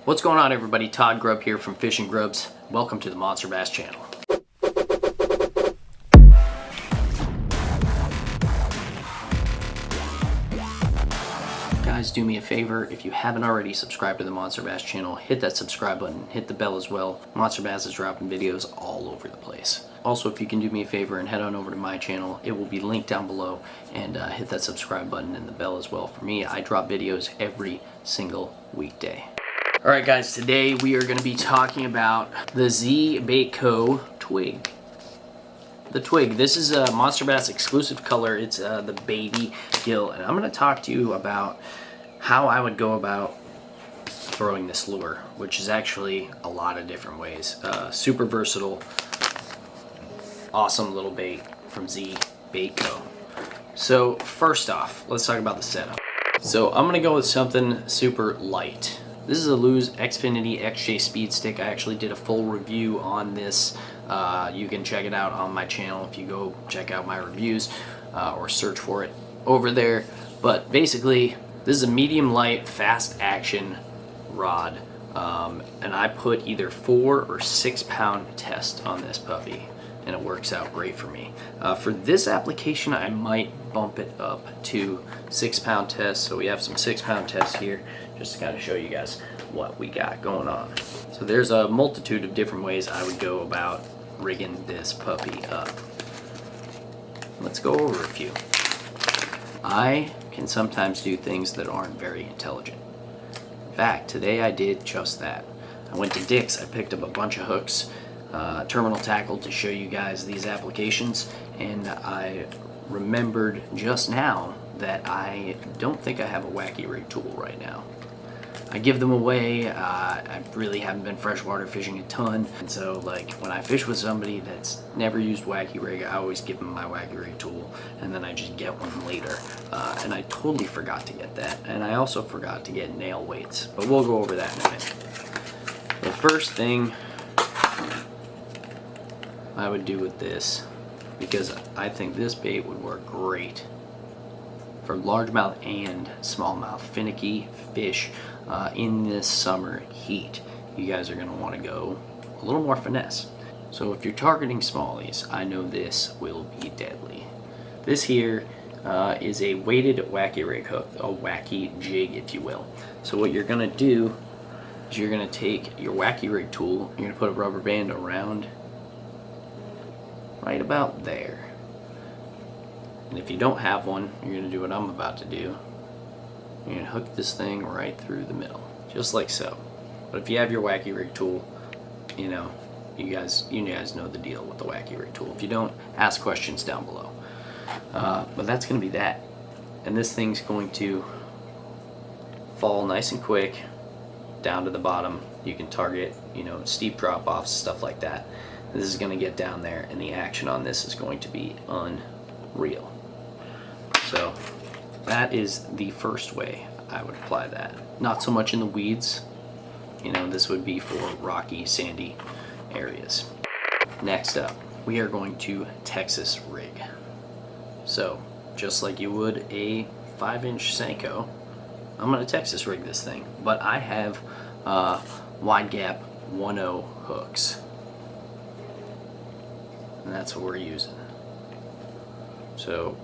What's going on, everybody? Todd Grubb here from Fish and Grubs. Welcome to the Monster Bass channel. Guys, do me a favor, if you haven't already subscribed to the Monster Bass channel, hit that subscribe button, hit the bell as well. Monster Bass is dropping videos all over the place. Also, if you can do me a favor and head on over to my channel, it will be linked down below, and hit that subscribe button and the bell as well. For me, I drop videos every single weekday. Alright guys, today we are going to be talking about the Zee Bait Co. Twig. The Twig. This is a Monster Bass exclusive color. It's the baby gill, and I'm going to talk to you about how I would go about throwing this lure, which is actually a lot of different ways. Super versatile, awesome little bait from Zee Bait Co. So first off, let's talk about the setup. So I'm going to go with something super light. This is a Lose Xfinity XJ Speed Stick. I actually did a full review on this. You can check it out on my channel if you go check out my reviews or search for it over there. But basically, this is a medium light, fast action rod. And I put either 4 or 6 pound test on this puppy, and it works out great for me. For this application, I might bump it up to 6 pound test. So we have some 6 pound tests here, just to kind of show you guys what we got going on. So there's a multitude of different ways I would go about rigging this puppy up. Let's go over a few. I can sometimes do things that aren't very intelligent. In fact, today I did just that. I went to Dick's, I picked up a bunch of hooks, terminal tackle to show you guys these applications, and I remembered just now that I don't think I have a wacky rig tool right now. I give them away. I really haven't been freshwater fishing a ton, and so like when I fish with somebody that's never used wacky rig, I always give them my wacky rig tool, and then I just get one later. And I totally forgot to get that, and I also forgot to get nail weights, but we'll go over that in a minute. The first thing I would do with this, because I think this bait would work great for largemouth and smallmouth finicky fish in this summer heat. You guys are going to want to go a little more finesse. So if you're targeting smallies, I know this will be deadly. This here is a weighted wacky rig hook, a wacky jig if you will. So what you're going to do is you're going to take your wacky rig tool, you're going to put a rubber band around right about there. And if you don't have one, you're going to do what I'm about to do. You're going to hook this thing right through the middle, just like so. But if you have your wacky rig tool, you know, you guys know the deal with the wacky rig tool. If you don't, ask questions down below. But that's going to be that. And this thing's going to fall nice and quick down to the bottom. You can target, you know, steep drop-offs, stuff like that. This is going to get down there, and the action on this is going to be unreal. So that is the first way I would apply that. Not so much in the weeds. You know, this would be for rocky, sandy areas. Next up, we are going to Texas rig. So just like you would a 5-inch senko, I'm going to Texas rig this thing. But I have wide gap 1.0 hooks, and that's what we're using. So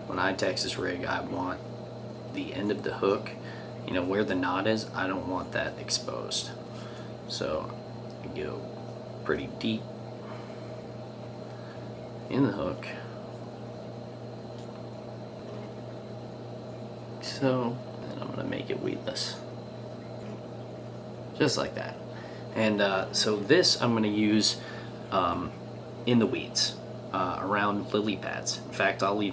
when I Texas rig, I want the end of the hook, you know, where the knot is, I don't want that exposed. So I go pretty deep in the hook. So then I'm going to make it weedless. Just like that. And so this I'm going to use in the weeds. Around lily pads. In fact, I would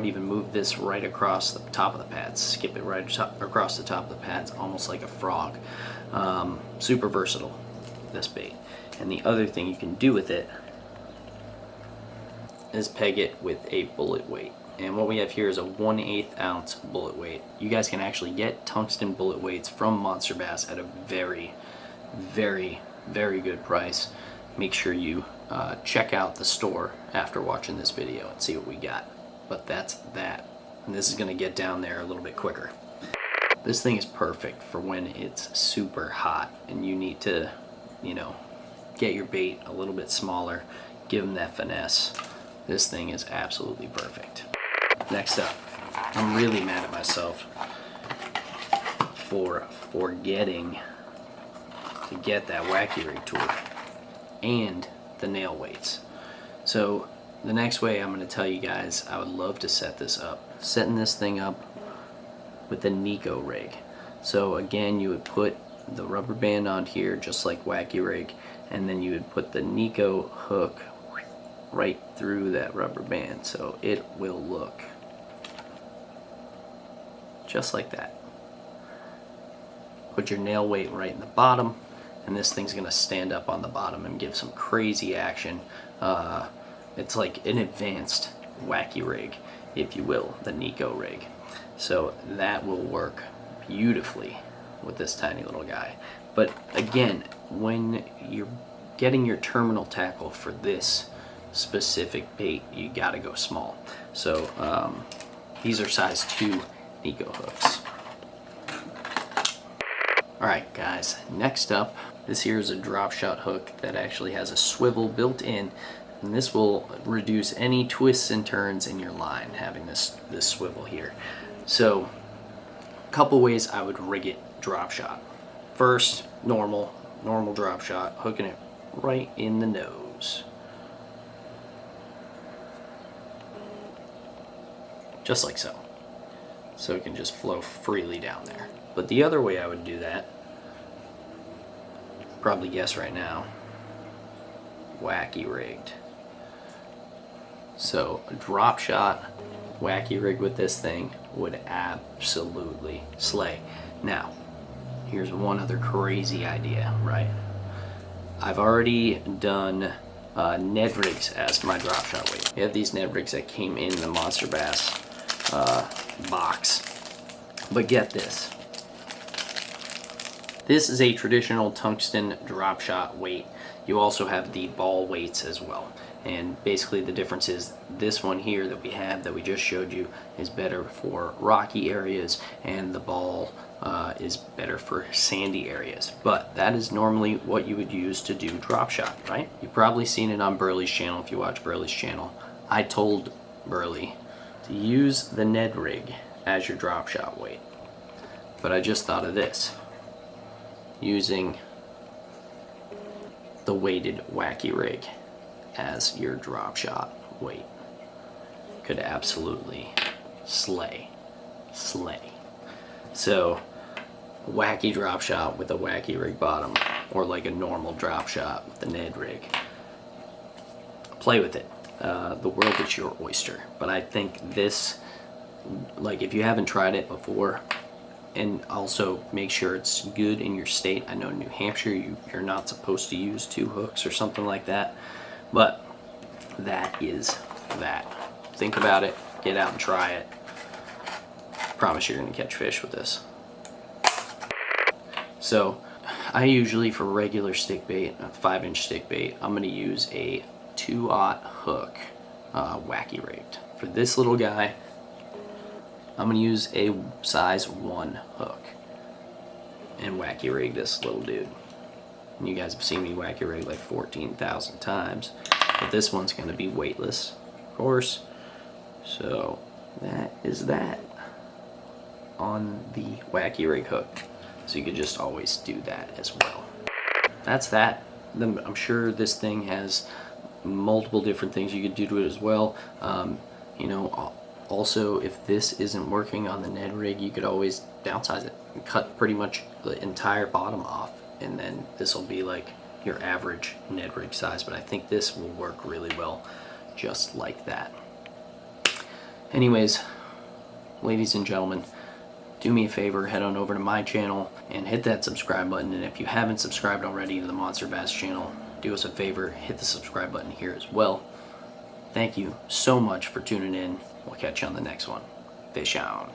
even move this right across the top of the pads, skip it right across the top of the pads, almost like a frog. Super versatile, this bait. And the other thing you can do with it is peg it with a bullet weight. And what we have here is a 1/8 ounce bullet weight. You guys can actually get tungsten bullet weights from Monster Bass at a very, very, very good price. Make sure you check out the store after watching this video and see what we got. But that's that. And this is going to get down there a little bit quicker. This thing is perfect for when it's super hot and you need to, you know, get your bait a little bit smaller, give them that finesse. This thing is absolutely perfect. Next up, I'm really mad at myself for forgetting to get that wacky rig tool and the nail weights. So the next way I'm going to tell you guys, I would love to set this up. Setting this thing up with the Nikko Rig. So again, you would put the rubber band on here just like wacky rig, and then you would put the Nikko hook right through that rubber band, so it will look just like that. Put your nail weight right in the bottom, and this thing's gonna stand up on the bottom and give some crazy action. It's like an advanced wacky rig, if you will, the Nikko Rig. So that will work beautifully with this tiny little guy. But again, when you're getting your terminal tackle for this specific bait, you gotta go small. So these are size 2 Nikko hooks. Alright guys, next up, this here is a drop shot hook that actually has a swivel built in, and this will reduce any twists and turns in your line, having this swivel here. So a couple ways I would rig it drop shot. First, normal drop shot, hooking it right in the nose. Just like so. So it can just flow freely down there. But the other way I would do that, probably guess right now, wacky rigged. So a drop shot wacky rig with this thing would absolutely slay. Now, here's one other crazy idea, right? I've already done Ned rigs as my drop shot weight. We have these Ned rigs that came in the Monster Bass box. But get this. This is a traditional tungsten drop shot weight. You also have the ball weights as well. And basically the difference is this one here that we have, that we just showed you, is better for rocky areas, and the ball is better for sandy areas. But that is normally what you would use to do drop shot, right? You've probably seen it on Burley's channel if you watch Burley's channel. I told Burley to use the Ned rig as your drop shot weight. But I just thought of this. Using the weighted wacky rig as your drop shot weight could absolutely slay. So wacky drop shot with a wacky rig bottom, or like a normal drop shot with the Ned rig. Play with it. The world is your oyster. But I think this, like, if you haven't tried it before, and also make sure it's good in your state. I know in New Hampshire you're not supposed to use 2 hooks or something like that, but that is that. Think about it, get out and try it. Promise you're gonna catch fish with this. So I usually, for regular stick bait, a 5-inch stick bait, I'm gonna use a 2/0 hook, wacky rigged. For this little guy, I'm going to use a size 1 hook and wacky rig this little dude. And you guys have seen me wacky rig like 14,000 times, but this one's going to be weightless, of course. So that is that on the wacky rig hook. So you could just always do that as well. That's that. I'm sure this thing has multiple different things you could do to it as well. You know, also, if this isn't working on the Ned rig, you could always downsize it and cut pretty much the entire bottom off, and then this will be like your average Ned rig size. But I think this will work really well just like that. Anyways, ladies and gentlemen, do me a favor, head on over to my channel and hit that subscribe button. And if you haven't subscribed already to the Monster Bass channel, do us a favor, hit the subscribe button here as well. Thank you so much for tuning in. We'll catch you on the next one. Fish on.